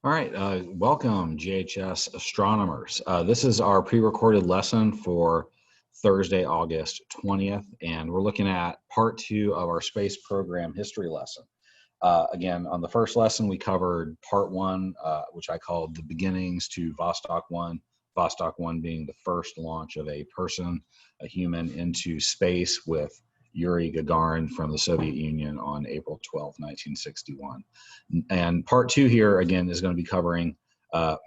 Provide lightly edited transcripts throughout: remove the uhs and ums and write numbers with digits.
All right, welcome GHS astronomers. This is our pre-recorded lesson for Thursday, August 20th, and we're looking at part 2 of our space program history lesson. Again, on the first lesson, we covered part 1, which I called the beginnings to VOSTOK 1, VOSTOK 1 being the first launch of a person, a human, into space with Yuri Gagarin from the Soviet Union on April 12, 1961. And part 2 here, again, is going to be covering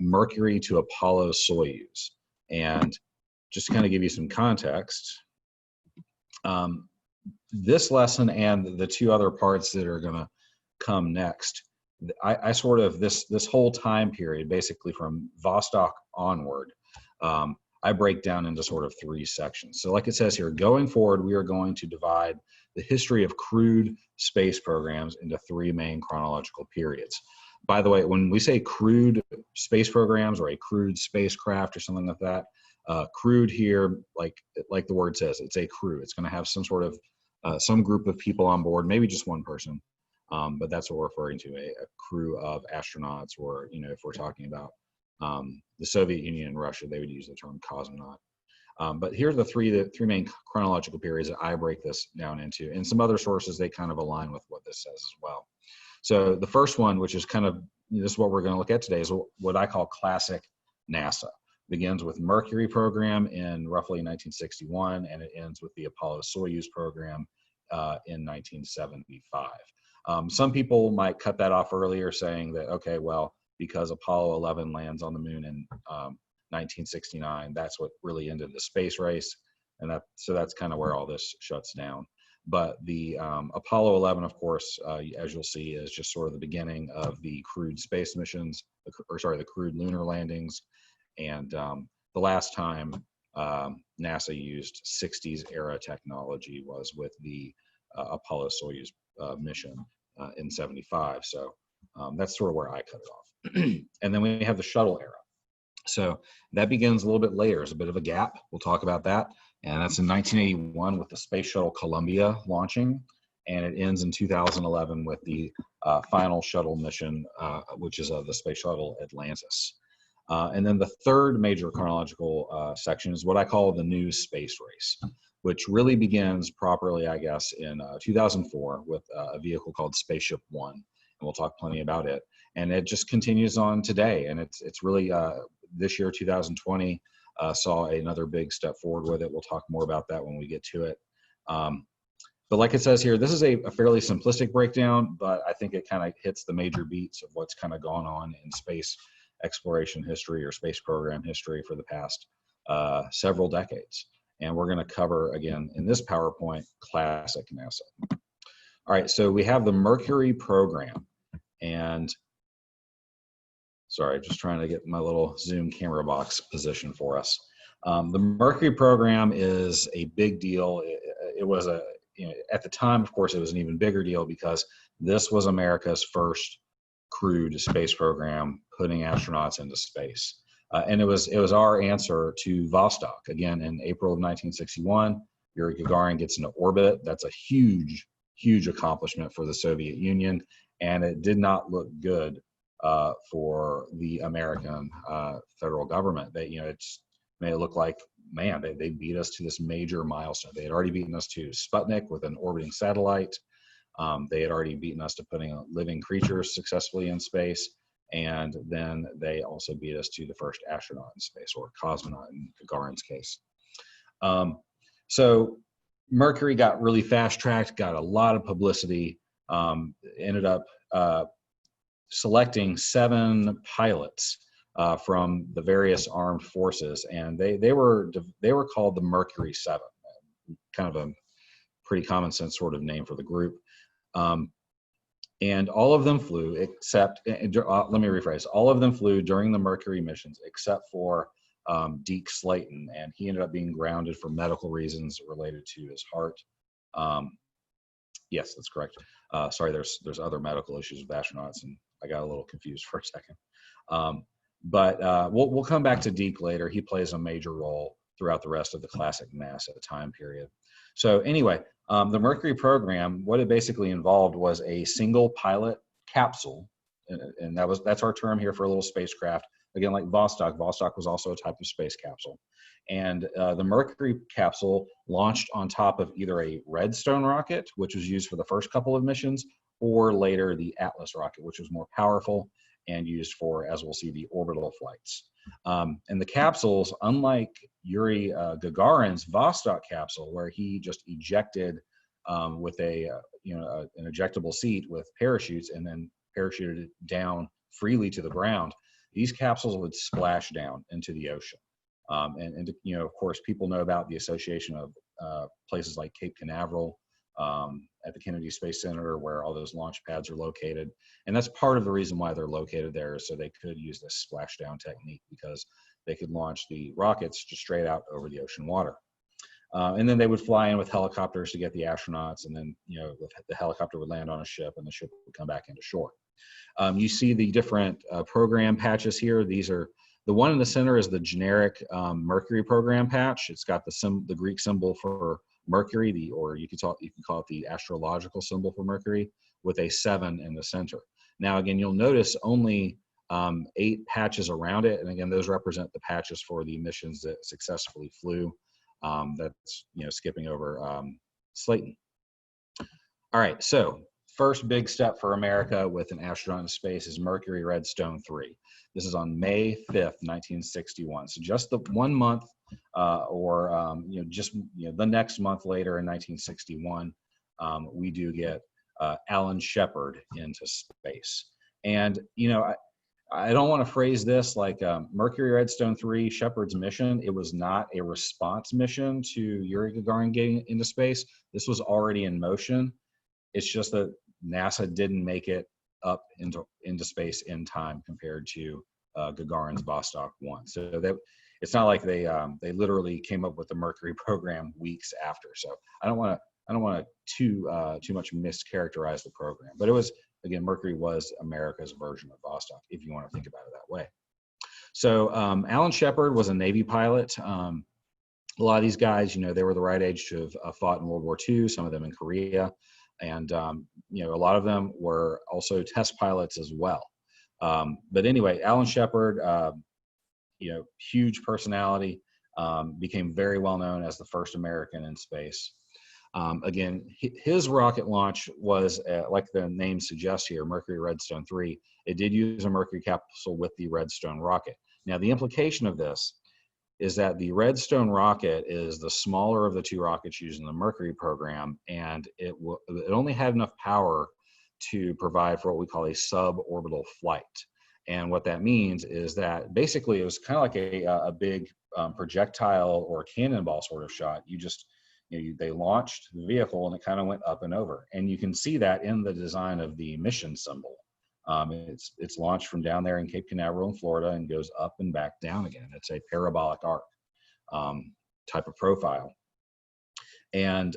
Mercury to Apollo Soyuz. And just to kind of give you some context, this lesson and the 2 other parts that are going to come next, I sort of, this whole time period, basically from Vostok onward, I break down into sort of 3 sections. So like it says here, going forward, we are going to divide the history of crewed space programs into 3 main chronological periods. By the way, when we say crewed space programs or a crewed spacecraft or something like that, crewed here, like the word says, it's a crew. It's going to have some sort of, some group of people on board, maybe just one person, but that's what we're referring to, a crew of astronauts, or, you know, if we're talking about the Soviet Union and Russia, they would use the term cosmonaut. But here are the three main chronological periods that I break this down into. And some other sources, they kind of align with what this says as well. So the first one, which is kind of, this is what we're going to look at today, is what I call classic NASA. Begins with Mercury program in roughly 1961, and it ends with the Apollo Soyuz program in 1975. Some people might cut that off earlier, saying that, okay, well, because Apollo 11 lands on the moon in 1969, that's what really ended the space race, and so that's kind of where all this shuts down. But the Apollo 11, of course, as you'll see, is just sort of the beginning of the crewed space missions, the crewed lunar landings, and the last time NASA used 60s era technology was with the Apollo Soyuz mission in 75. So that's sort of where I cut it off. And then we have the shuttle era. So that begins a little bit later. There's a bit of a gap. We'll talk about that. And that's in 1981 with the Space Shuttle Columbia launching. And it ends in 2011 with the final shuttle mission, which is the Space Shuttle Atlantis. And then the third major chronological section is what I call the new space race, which really begins properly, I guess, in 2004 with a vehicle called Spaceship One. And we'll talk plenty about it. And it just continues on today. And it's really, this year, 2020, saw another big step forward with it. We'll talk more about that when we get to it. But like it says here, this is a fairly simplistic breakdown, but I think it kind of hits the major beats of what's kind of gone on in space exploration history or space program history for the past several decades. And we're going to cover, again, in this PowerPoint, classic NASA. All right, so we have the Mercury program. And sorry, just trying to get my little Zoom camera box position for us. The Mercury program is a big deal. It was at the time, of course, it was an even bigger deal because this was America's first crewed space program, putting astronauts into space. And it was our answer to Vostok. Again, in April of 1961, Yuri Gagarin gets into orbit. That's a huge, huge accomplishment for the Soviet Union. And it did not look good for the American federal government. It made it look like, man, they beat us to this major milestone. They had already beaten us to Sputnik with an orbiting satellite. They had already beaten us to putting living creatures successfully in space. And then they also beat us to the first astronaut in space, or cosmonaut in Gagarin's case. So Mercury got really fast-tracked, got a lot of publicity, ended up selecting 7 pilots from the various armed forces, and they were called the Mercury 7, kind of a pretty common sense sort of name for the group. And all of them flew except, let me rephrase, all of them flew during the Mercury missions except for Deke Slayton, and he ended up being grounded for medical reasons related to his heart. Yes, that's correct. Sorry, there's other medical issues with astronauts, and I got a little confused for a second. But we'll come back to Deke later. He plays a major role throughout the rest of the classic NASA time period. So anyway, the Mercury program, what it basically involved was a single pilot capsule and that's our term here for a little spacecraft. Again, like Vostok. Vostok was also a type of space capsule. And the Mercury capsule launched on top of either a Redstone rocket, which was used for the first couple of missions, or later the Atlas rocket, which was more powerful and used for, as we'll see, the orbital flights. And the capsules, unlike Yuri Gagarin's Vostok capsule, where he just ejected with an ejectable seat with parachutes and then parachuted it down freely to the ground, these capsules would splash down into the ocean. And of course, people know about the association of places like Cape Canaveral at the Kennedy Space Center, where all those launch pads are located. And that's part of the reason why they're located there, is so they could use this splashdown technique, because they could launch the rockets just straight out over the ocean water. And then they would fly in with helicopters to get the astronauts, and then the helicopter would land on a ship, and the ship would come back into shore. You see the different program patches here. These are, the one in the center is the generic Mercury program patch. It's got the Greek symbol for Mercury, or you can call it the astrological symbol for Mercury, with a 7 in the center. Now, again, you'll notice only 8 patches around it, and again, those represent the patches for the missions that successfully flew. That's skipping over Slayton. All right, so first big step for America with an astronaut in space is MERCURY-REDSTONE 3. This is on May 5th, 1961. So just the 1 month, the next month later in 1961, we do get Alan Shepard into space. And I don't want to phrase this like MERCURY-REDSTONE 3, Shepard's mission. It was not a response mission to Yuri Gagarin getting into space. This was already in motion. It's just that NASA didn't make it up into space in time compared to Gagarin's Vostok 1. So it's not like they literally came up with the Mercury program weeks after. So I don't want to too much mischaracterize the program. But it was, again, Mercury was America's version of Vostok, if you want to think about it that way. So Alan Shepard was a Navy pilot. A lot of these guys, they were the right age to have fought in World War II, some of them in Korea. And, a lot of them were also test pilots as well. But anyway, Alan Shepard, huge personality, became very well known as the first American in space. Again, his rocket launch was, like the name suggests here, MERCURY-REDSTONE 3. It did use a Mercury capsule with the Redstone rocket. Now, the implication of this is that the Redstone rocket is the smaller of the 2 rockets used in the Mercury program, and it only had enough power to provide for what we call a suborbital flight. And what that means is that basically it was kind of like a big projectile or cannonball sort of shot. They launched the vehicle and it kind of went up and over. And you can see that in the design of the mission symbol. It's launched from down there in Cape Canaveral in Florida and goes up and back down again. It's a parabolic arc type of profile. And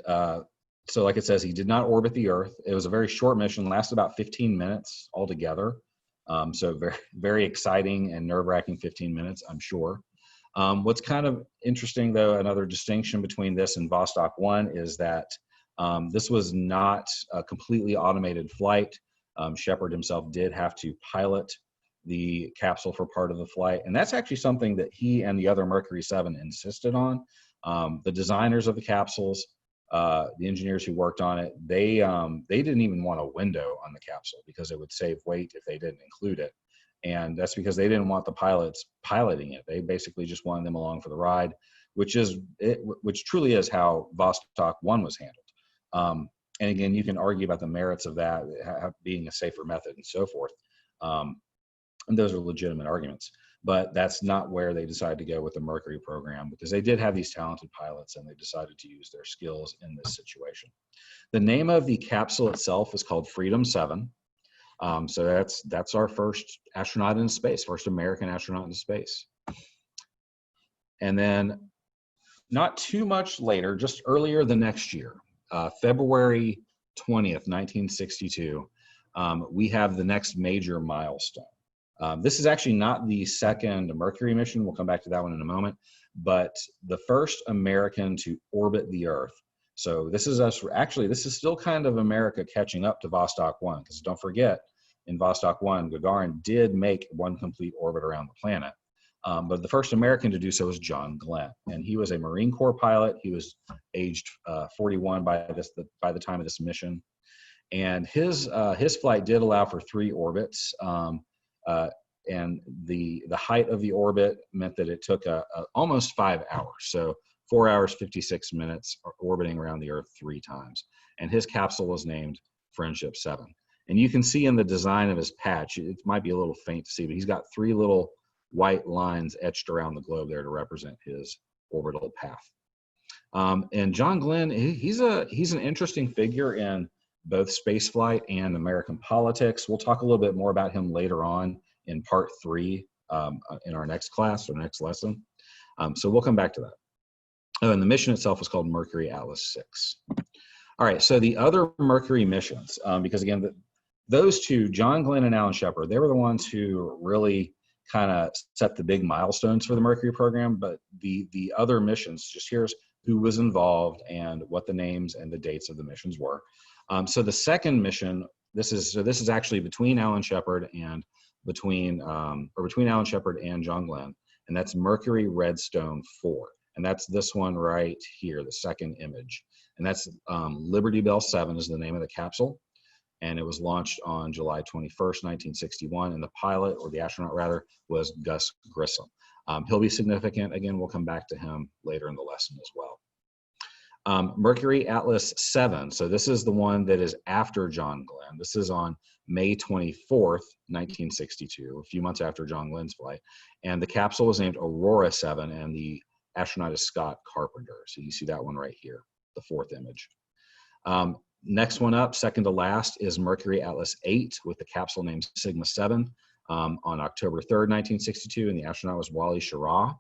so like it says, he did not orbit the Earth. It was a very short mission, lasted about 15 minutes altogether. So very, very exciting and nerve-wracking 15 minutes, I'm sure. What's kind of interesting, though, another distinction between this and Vostok 1 is that this was not a completely automated flight. Shepard himself did have to pilot the capsule for part of the flight. And that's actually something that he and the other Mercury 7 insisted on. The designers of the capsules, the engineers who worked on it, they didn't even want a window on the capsule because it would save weight if they didn't include it. And that's because they didn't want the pilots piloting it. They basically just wanted them along for the ride, which truly is how Vostok 1 was handled. And again, you can argue about the merits of that being a safer method and so forth. And those are legitimate arguments. But that's not where they decided to go with the Mercury program, because they did have these talented pilots and they decided to use their skills in this situation. The name of the capsule itself is called Freedom 7. So that's our first astronaut in space, first American astronaut in space. And then not too much later, just earlier the next year, February 20th, 1962, we have the next major milestone. This is actually not the second Mercury mission. We'll come back to that one in a moment, but the first American to orbit the Earth. So this is us, actually, this is still kind of America catching up to Vostok 1, because don't forget, in Vostok 1, Gagarin did make one complete orbit around the planet. But the first American to do so was John Glenn, and he was a Marine Corps pilot. He was aged 41 by the time of this mission, and his flight did allow for 3 orbits. And the height of the orbit meant that it took almost 5 hours. So 4 hours, 56 minutes orbiting around the Earth 3 times. And his capsule was named Friendship 7. And you can see in the design of his patch, it might be a little faint to see, but he's got 3 little white lines etched around the globe there to represent his orbital path. And John Glenn, he's an interesting figure in both spaceflight and American politics. We'll talk a little bit more about him later on in part 3 in our next class or next lesson. So we'll come back to that. Oh, and the mission itself was called Mercury Atlas 6. All right, so the other Mercury missions, because again, those two, John Glenn and Alan Shepard, they were the ones who really kind of set the big milestones for the Mercury program, but the other missions, just here's who was involved and what the names and the dates of the missions were. So the second mission, this is actually between Alan Shepard and between Alan Shepard and John Glenn, and that's MERCURY-REDSTONE 4, and that's this one right here, the second image, and that's Liberty Bell 7 is the name of the capsule, and it was launched on July 21st, 1961, and the pilot, or the astronaut rather, was Gus Grissom. He'll be significant. Again, we'll come back to him later in the lesson as well. Mercury Atlas 7, so this is the one that is after John Glenn. This is on May 24th, 1962, a few months after John Glenn's flight. And the capsule was named Aurora 7, and the astronaut is Scott Carpenter. So you see that one right here, the 4th image. Next one up, second to last, is Mercury Atlas 8 with the capsule named Sigma 7 on October 3rd, 1962, and the astronaut was Wally Schirra.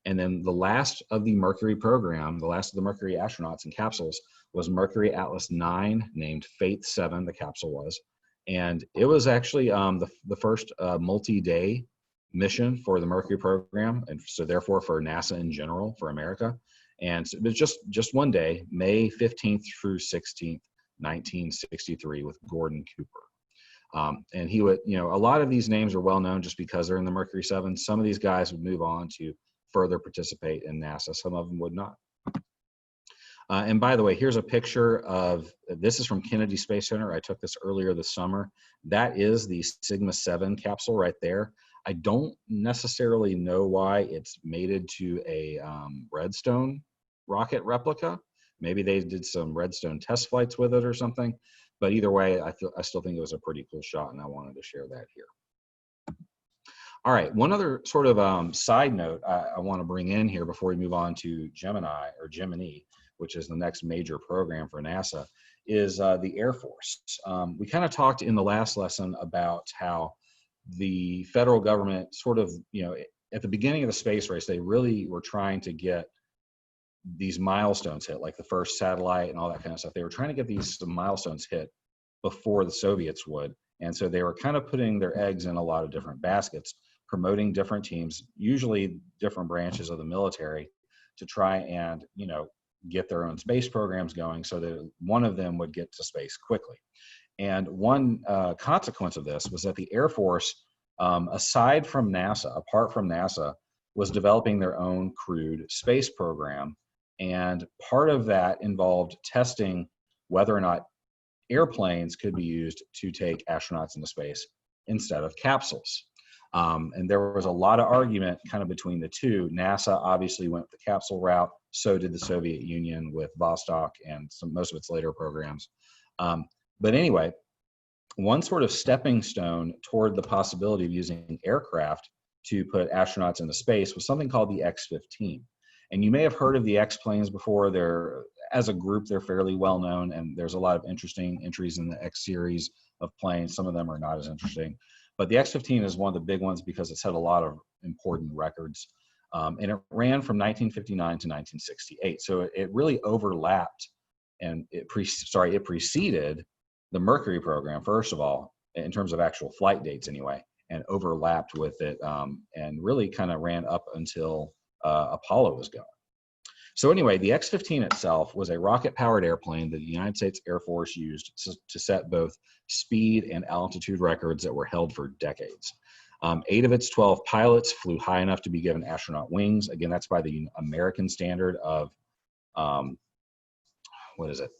And then the last of the Mercury program, the last of the Mercury astronauts and capsules, was Mercury Atlas 9, named Faith 7, the capsule was. And it was actually the first multi-day mission for the Mercury program, and so therefore for NASA in general, for America. And so it was just one day, May 15th through 16th, 1963, with Gordon Cooper. And he would, a lot of these names are well known just because they're in the Mercury 7. Some of these guys would move on to further participate in NASA. Some of them would not. And by the way, here's a picture of, this is from Kennedy Space Center. I took this earlier this summer. That is the Sigma 7 capsule right there. I don't necessarily know why it's mated to a Redstone rocket replica. Maybe they did some Redstone test flights with it or something. But either way, I still think it was a pretty cool shot, and I wanted to share that here. All right, one other sort of side note I want to bring in here before we move on to GEMINI, which is the next major program for NASA, is the Air Force. We kind of talked in the last lesson about how the federal government sort of, at the beginning of the space race, they really were trying to get these milestones hit, like the first satellite and all that kind of stuff. They were trying to get these milestones hit before the Soviets would. And so they were kind of putting their eggs in a lot of different baskets, promoting different teams, usually different branches of the military, to try and, get their own space programs going so that one of them would get to space quickly. And one consequence of this was that the Air Force, apart from NASA, was developing their own crewed space program. And part of that involved testing whether or not airplanes could be used to take astronauts into space instead of capsules. And there was a lot of argument kind of between the two. NASA obviously went the capsule route. So did the Soviet Union with Vostok and most of its later programs. But anyway, one sort of stepping stone toward the possibility of using aircraft to put astronauts into space was something called the X-15. And you may have heard of the X-planes before. As a group, they're fairly well known, and there's a lot of interesting entries in the X series of planes. Some of them are not as interesting. But the X-15 is one of the big ones because it set a lot of important records. And it ran from 1959 to 1968. So it really overlapped, and it preceded the Mercury program, first of all, in terms of actual flight dates anyway, and overlapped with it, and really kind of ran up until Apollo was going. So anyway, the X-15 itself was a rocket-powered airplane that the United States Air Force used to set both speed and altitude records that were held for decades. 8 of its 12 pilots flew high enough to be given astronaut wings. Again, that's by the American standard of, what is it,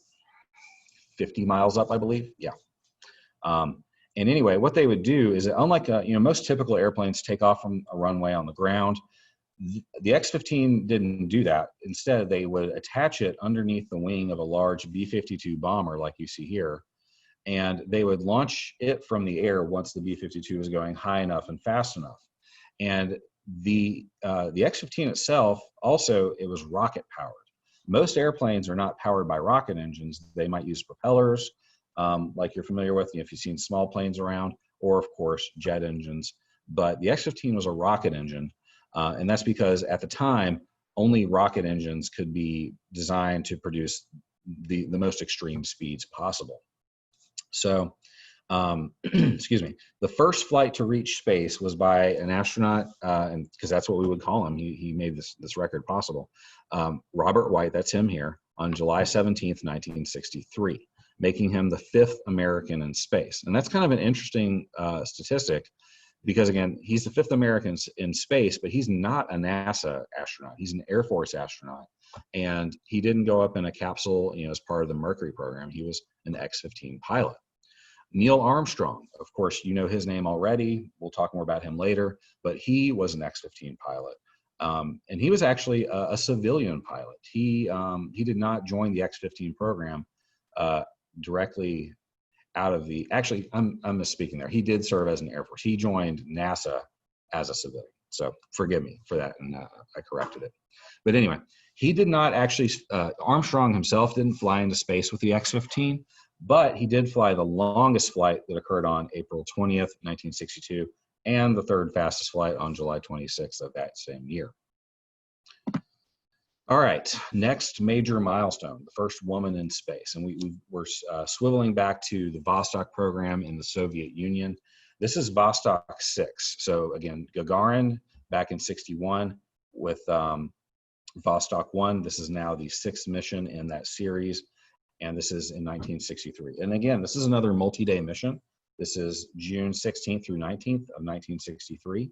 50 miles up, I believe? Yeah. And anyway, what they would do is, unlike most typical airplanes take off from a runway on the ground, the X-15 didn't do that. Instead, they would attach it underneath the wing of a large B-52 bomber like you see here, and they would launch it from the air once the B-52 was going high enough and fast enough. And the X-15 itself, also, it was rocket powered. Most airplanes are not powered by rocket engines. They might use propellers, like you're familiar with if you've seen small planes around, or of course jet engines. But the X-15 was a rocket engine, and that's because at the time only rocket engines could be designed to produce the most extreme speeds possible. So, excuse me, the first flight to reach space was by an astronaut, and because that's what we would call him. He made this record possible. Robert White, that's him here, on July 17th, 1963. Making him the 5th American in space. And that's kind of an interesting statistic because, again, he's the 5th American in space, but he's not a NASA astronaut. He's an Air Force astronaut. And he didn't go up in a capsule, as part of the Mercury program. He was an X-15 pilot. Neil Armstrong, of course, you know his name already. We'll talk more about him later, but he was an X-15 pilot. And he was actually a civilian pilot. He did not join the X-15 program directly out of the, actually, I'm misspeaking there. He did serve as an Air Force. He joined NASA as a civilian. So forgive me for that, and I corrected it. But anyway, he did not actually, Armstrong himself didn't fly into space with the X-15, but he did fly the longest flight that occurred on April 20th, 1962, and the third fastest flight on July 26th of that same year. All right, next major milestone, the first woman in space. And we're swiveling back to the VOSTOK program in the Soviet Union. This is VOSTOK 6. So again, Gagarin back in 61 with VOSTOK 1. This is now the 6th mission in that series. And this is in 1963. And again, this is another multi-day mission. This is June 16th through 19th of 1963.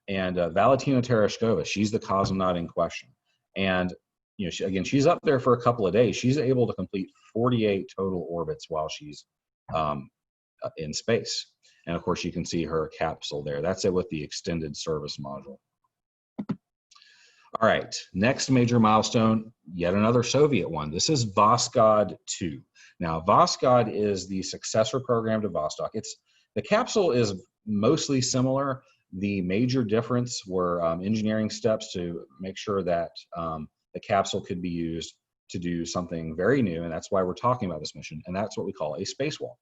And Valentina Tereshkova, she's the cosmonaut in question. And she's up there for a couple of days. She's able to complete 48 total orbits while she's in space. And of course, you can see her capsule there. That's it with the extended service module. All right, next major milestone, yet another Soviet one. This is Voskhod 2. Now, Voskhod is the successor program to Vostok. The capsule is mostly similar. The major difference were engineering steps to make sure that the capsule could be used to do something very new, and that's why we're talking about this mission, and that's what we call a spacewalk.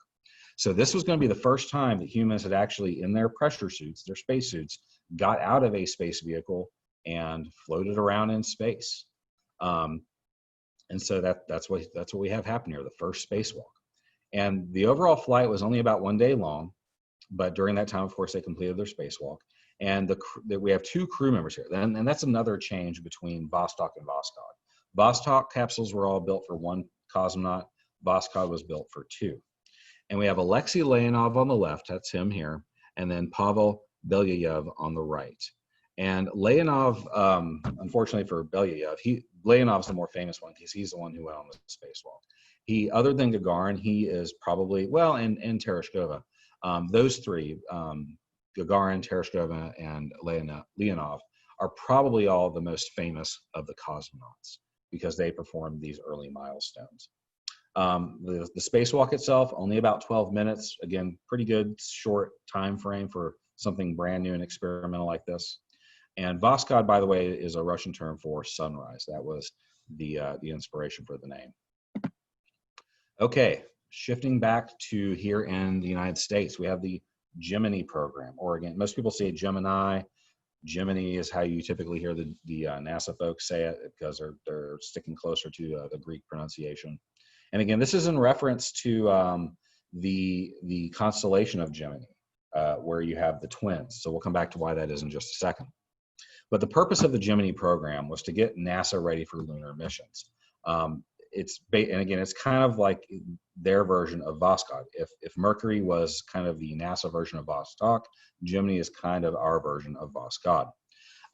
So this was going to be the first time that humans had actually, in their pressure suits, their spacesuits, got out of a space vehicle and floated around in space. And so that's what we have happen here, the first spacewalk. And the overall flight was only about 1 day long, but during that time, of course, they completed their spacewalk. And we have 2 crew members here. And that's another change between Vostok and Voskhod. Vostok capsules were all built for 1 cosmonaut. Voskhod was built for 2. And we have Alexei Leonov on the left, that's him here, and then Pavel Belyayev on the right. And Leonov, unfortunately for Belyayev, Leonov's the more famous one because he's the one who went on the spacewalk. Other than Gagarin, he is probably, well, and Tereshkova, those 3, Gagarin, Tereshkova, and Leonov, are probably all the most famous of the cosmonauts because they performed these early milestones. The spacewalk itself, only about 12 minutes. Again, pretty good short time frame for something brand new and experimental like this. And Voskhod, by the way, is a Russian term for sunrise. That was the inspiration for the name. Okay, shifting back to here in the United States, we have the GEMINI program, or again, most people say Gemini. GEMINI is how you typically hear the NASA folks say it because they're sticking closer to the Greek pronunciation. And again, this is in reference to the constellation of Gemini, where you have the twins. So we'll come back to why that is in just a second. But the purpose of the Gemini program was to get NASA ready for lunar missions. And again, it's kind of like their version of VOSTOK. If Mercury was kind of the NASA version of VOSTOK, Gemini is kind of our version of VOSTOK.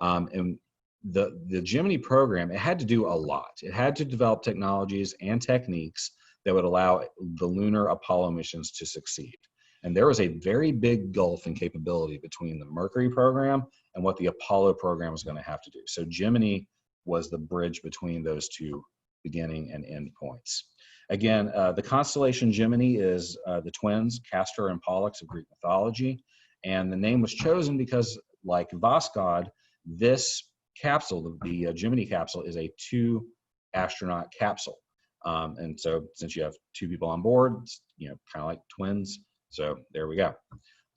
And the Gemini program, it had to do a lot. It had to develop technologies and techniques that would allow the lunar Apollo missions to succeed. And there was a very big gulf in capability between the Mercury program and what the Apollo program was going to have to do. So Gemini was the bridge between those two beginning and end points. Again, the constellation Gemini is the twins, Castor and Pollux of Greek mythology. And the name was chosen because, like VOSTOK, this capsule, the Gemini capsule, is a 2-astronaut capsule. And so since you have 2 people on board, it's, kind of like twins. So there we go.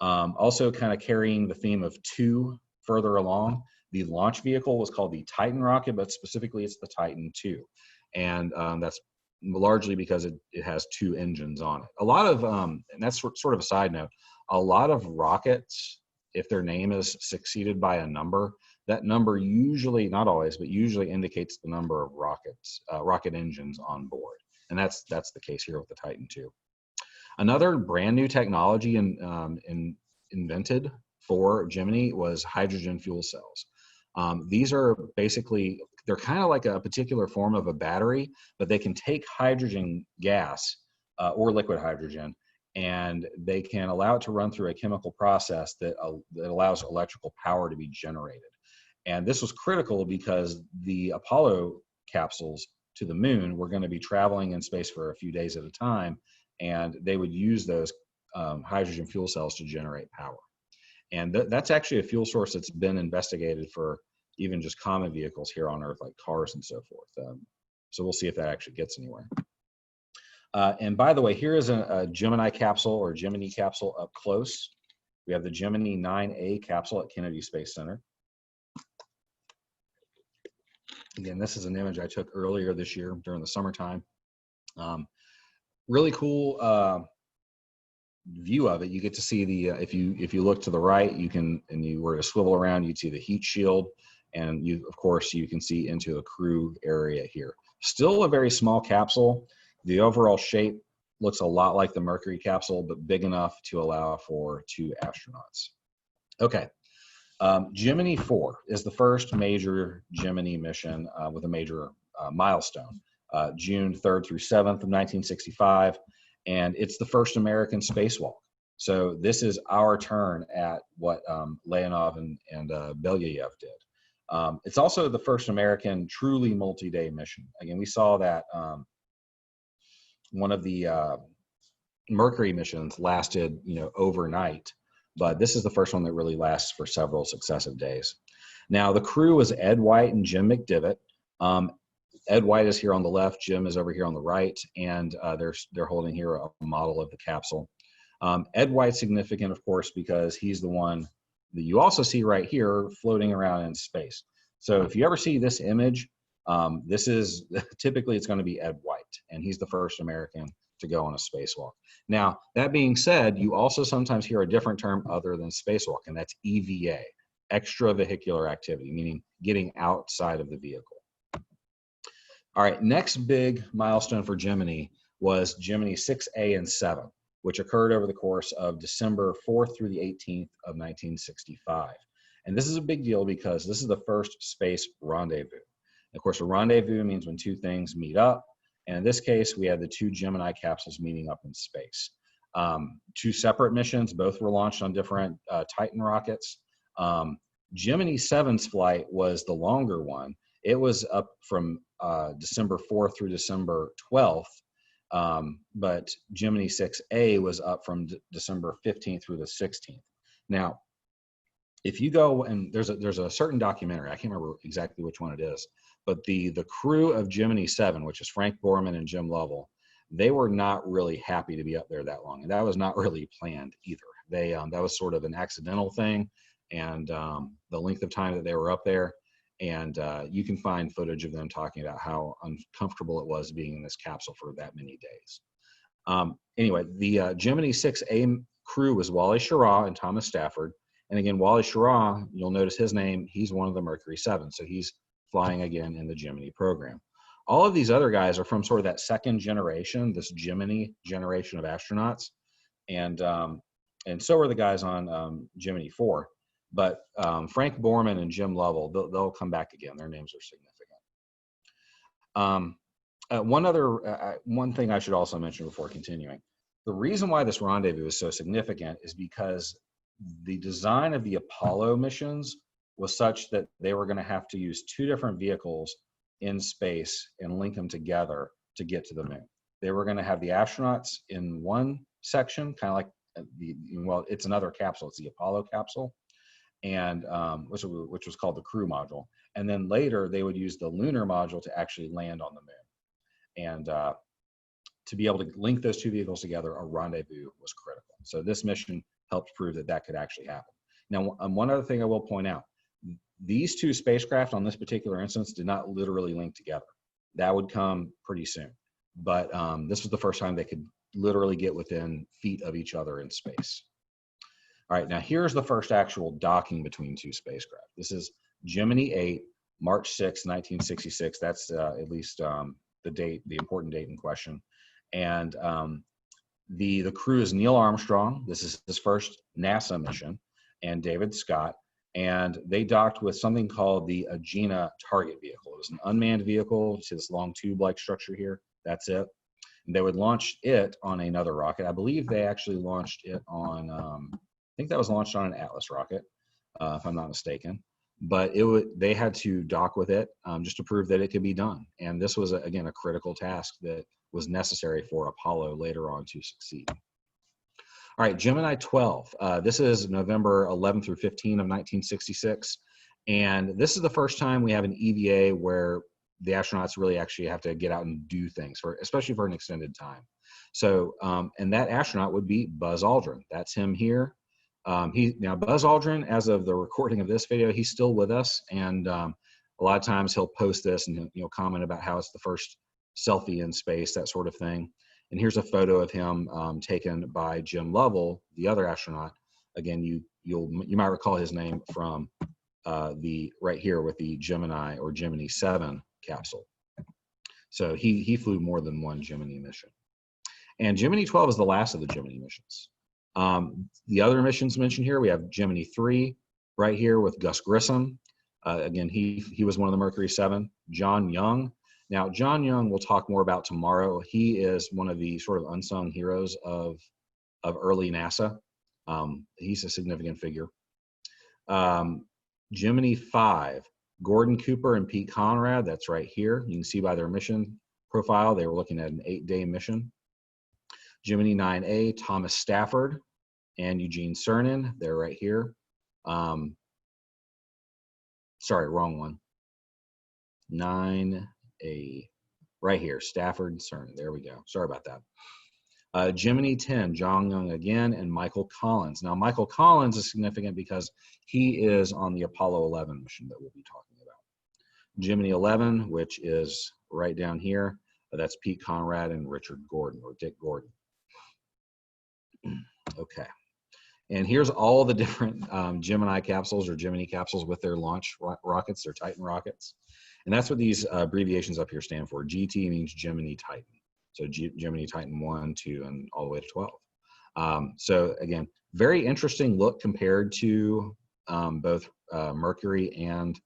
Also kind of carrying the theme of 2 further along, the launch vehicle was called the Titan rocket, but specifically it's the Titan II. And that's largely because it has 2 engines on it. A lot of, and that's sort of a side note, a lot of rockets, if their name is succeeded by a number, that number usually, not always, but usually indicates the number of rocket engines on board. And that's the case here with the Titan II. Another brand new technology invented for Gemini was hydrogen fuel cells. These are basically, they're kind of like a particular form of a battery, but they can take hydrogen gas or liquid hydrogen, and they can allow it to run through a chemical process that allows electrical power to be generated. And this was critical because the Apollo capsules to the moon were going to be traveling in space for a few days at a time, and they would use those hydrogen fuel cells to generate power. And that's actually a fuel source that's been investigated for even just common vehicles here on Earth, like cars and so forth. So we'll see if that actually gets anywhere. And by the way, here is a Gemini capsule or Gemini capsule up close. We have the Gemini 9A capsule at Kennedy Space Center. Again, this is an image I took earlier this year during the summertime. Really cool view of it. You get to see the if you look to the right, and you were to swivel around, you'd see the heat shield, and of course you can see into the crew area here. Still a very small capsule. The overall shape looks a lot like the Mercury capsule, but big enough to allow for 2 astronauts. Okay. Gemini 4 is the first major Gemini mission with a major milestone, June 3rd through 7th of 1965, and it's the first American spacewalk. So this is our turn at what Leonov and Belyayev did. It's also the first American truly multi-day mission. Again, we saw that one of the Mercury missions lasted, overnight. But this is the first one that really lasts for several successive days. Now, the crew was Ed White and Jim McDivitt. Ed White is here on the left, Jim is over here on the right, and they're holding here a model of the capsule. Ed White's significant, of course, because he's the one that you also see right here floating around in space. So if you ever see this image, this is typically it's going to be Ed White, and he's the first American to go on a spacewalk. Now, that being said, you also sometimes hear a different term other than spacewalk, and that's EVA, extravehicular activity, meaning getting outside of the vehicle. All right, next big milestone for Gemini was Gemini 6A and 7, which occurred over the course of December 4th through the 18th of 1965. And this is a big deal because this is the first space rendezvous. Of course, a rendezvous means when 2 things meet up. And in this case, we had the 2 Gemini capsules meeting up in space. 2 separate missions, both were launched on different Titan rockets. Gemini 7's flight was the longer one. It was up from December 4th through December 12th, but Gemini 6A was up from December 15th through the 16th. Now, if you go, and there's a certain documentary, I can't remember exactly which one it is, but the crew of Gemini 7, which is Frank Borman and Jim Lovell, they were not really happy to be up there that long, and that was not really planned either. They that was sort of an accidental thing, and the length of time that they were up there, and you can find footage of them talking about how uncomfortable it was being in this capsule for that many days. Anyway, the Gemini 6A crew was Wally Schirra and Thomas Stafford, And again, Wally Schirra, you'll notice his name, he's one of the Mercury 7. So he's flying again in the Gemini program. All of these other guys are from sort of that second generation, this Gemini generation of astronauts. And so are the guys on Gemini 4. But Frank Borman and Jim Lovell, they'll come back again. Their names are significant. One thing I should also mention before continuing. The reason why this rendezvous is so significant is because the design of the Apollo missions was such that they were going to have to use 2 different vehicles in space and link them together to get to the moon. They were going to have the astronauts in one section, kind of like well, it's another capsule. It's the Apollo capsule, and which was called the crew module. And then later they would use the lunar module to actually land on the moon. And to be able to link those 2 vehicles together, a rendezvous was critical. So this mission helped prove that that could actually happen. Now, one other thing I will point out, these 2 spacecraft on this particular instance did not literally link together. That would come pretty soon. But this was the first time they could literally get within feet of each other in space. All right, now here's the first actual docking between 2 spacecraft. This is Gemini 8, March 6, 1966. That's at least the date, the important date in question. And the crew is Neil Armstrong. This is his first NASA mission, and David Scott. And they docked with something called the Agena target vehicle. It was an unmanned vehicle. You see this long tube-like structure here. That's it. And they would launch it on another rocket. I believe they actually launched it on, I think that was launched on an Atlas rocket, if I'm not mistaken. But they had to dock with it just to prove that it could be done. And this was, again, a critical task that was necessary for Apollo later on to succeed. All right, Gemini 12. This is November 11 through 15 of 1966. And this is the first time we have an EVA where the astronauts really actually have to get out and do things, especially for an extended time. So, and that astronaut would be Buzz Aldrin. That's him here. Now Buzz Aldrin, as of the recording of this video, he's still with us. And a lot of times he'll post this and he'll comment about how it's the first selfie in space, that sort of thing. And here's a photo of him taken by Jim Lovell, the other astronaut. Again, you might recall his name from right here with the Gemini or Gemini 7 capsule. So he flew more than one Gemini mission. And Gemini 12 is the last of the Gemini missions. The other missions mentioned here, we have Gemini 3 right here with Gus Grissom. Again, he was one of the Mercury 7. John Young. Now, John Young we'll talk more about tomorrow. He is one of the sort of unsung heroes of early NASA. He's a significant figure. Gemini 5, Gordon Cooper and Pete Conrad, that's right here. You can see by their mission profile, they were looking at an 8-day mission. Gemini 9A, Thomas Stafford and Eugene Cernan, they're right here. Sorry, wrong one. 9A, right here, Stafford, Cernan, there we go. Sorry about that. Gemini 10, John Young again, and Michael Collins. Now, Michael Collins is significant because he is on the Apollo 11 mission that we'll be talking about. Gemini 11, which is right down here, that's Pete Conrad and Richard Gordon, or Dick Gordon. Okay. And here's all the different Gemini capsules or Gemini capsules with their launch rockets, their Titan rockets. And that's what these abbreviations up here stand for. GT means Gemini Titan. So Gemini Titan 1, 2, and all the way to 12. So again, very interesting look compared to both Mercury and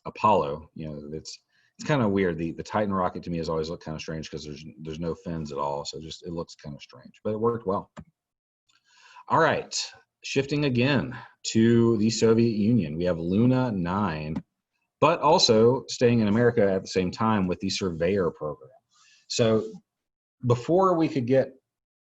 Apollo. You know, it's kind of weird. The Titan rocket to me has always looked kind of strange because there's no fins at all. So just it looks kind of strange, but it worked well. All right, shifting again to the Soviet Union. We have Luna 9, but also staying in America at the same time with the SURVEYOR program. So before we could get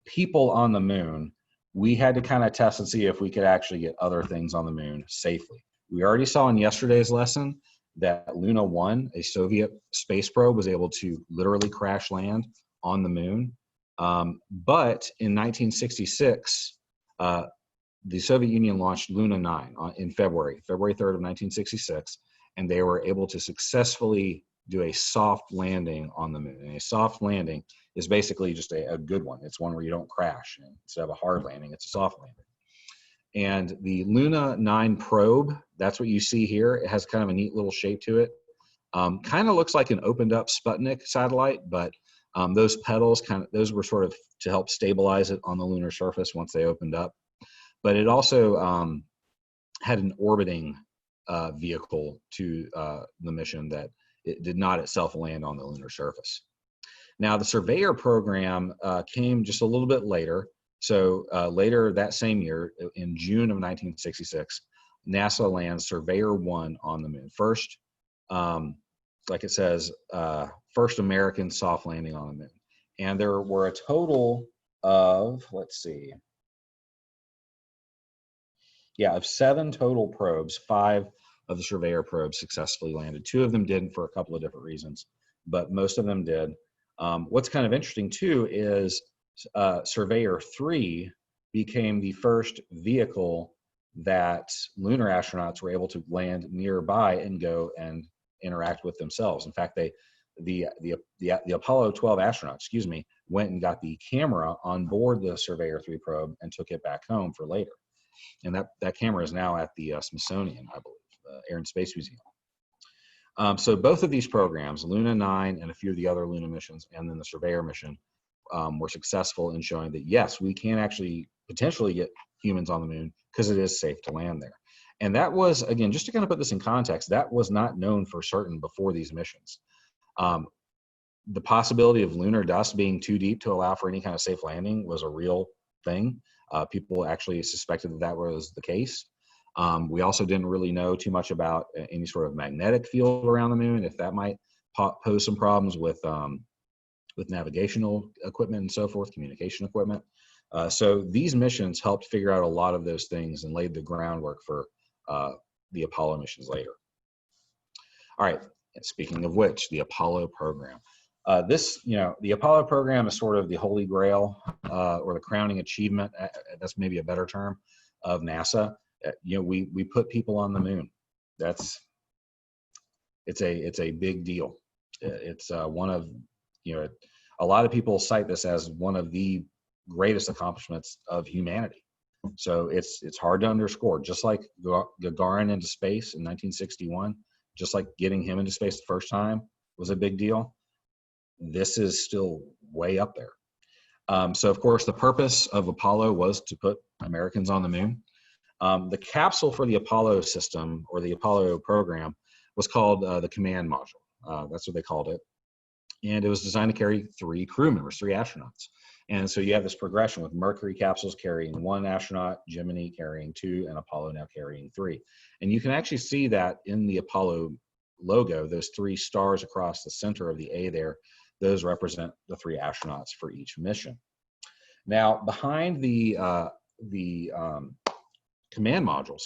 people on the moon, we had to kind of test and see if we could actually get other things on the moon safely. We already saw in yesterday's lesson that Luna 1, a Soviet space probe, was able to literally crash land on the moon. But in 1966, the Soviet Union launched Luna 9 in February 3rd of 1966, and they were able to successfully do a soft landing on the moon. And a soft landing is basically just a good one. It's one where you don't crash. And instead of a hard landing, it's a soft landing. And the Luna 9 probe, that's what you see here. It has kind of a neat little shape to it. Kind of looks like an opened up Sputnik satellite, but those pedals those were sort of to help stabilize it on the lunar surface once they opened up. But it also had an orbiting vehicle to the mission that it did not itself land on the lunar surface. Now the SURVEYOR program came just a little bit later. So later that same year, in June of 1966, NASA lands SURVEYOR-1 on the moon. First, like it says, first American soft landing on the moon. And there were a total of, let's see, of 7 total probes. 5 of the SURVEYOR probes successfully landed. 2 of them didn't for a couple of different reasons, but most of them did. What's kind of interesting too is SURVEYOR-3 became the first vehicle that lunar astronauts were able to land nearby and go and interact with themselves. In fact, the Apollo 12 astronauts, went and got the camera on board the SURVEYOR-3 probe and took it back home for later. And that camera is now at the Smithsonian, I believe, Air and Space Museum. So both of these programs, Luna 9 and a few of the other Luna missions, and then the SURVEYOR mission, were successful in showing that, yes, we can actually potentially get humans on the moon because it is safe to land there. And that was, again, just to kind of put this in context, that was not known for certain before these missions. The possibility of lunar dust being too deep to allow for any kind of safe landing was a real thing. People actually suspected that that was the case. We also didn't really know too much about any sort of magnetic field around the moon, if that might pose some problems with navigational equipment and so forth, communication equipment. So these missions helped figure out a lot of those things and laid the groundwork for the Apollo missions later. All right, speaking of which, the Apollo program. The Apollo program is sort of the holy grail or the crowning achievement, that's maybe a better term, of NASA. We put people on the moon. It's a big deal. It's one of, a lot of people cite this as one of the greatest accomplishments of humanity. So it's hard to underscore. Just like Gagarin into space in 1961, just like getting him into space the first time was a big deal, this is still way up there. So of course the purpose of Apollo was to put Americans on the moon. The capsule for the Apollo system, or the Apollo program, was called the command module. That's what they called it. And it was designed to carry 3 crew members, 3 astronauts. And so you have this progression with Mercury capsules carrying 1 astronaut, Gemini carrying 2, and Apollo now carrying 3. And you can actually see that in the Apollo logo, those 3 stars across the center of the A there, those represent the 3 astronauts for each mission. Now, behind the command module,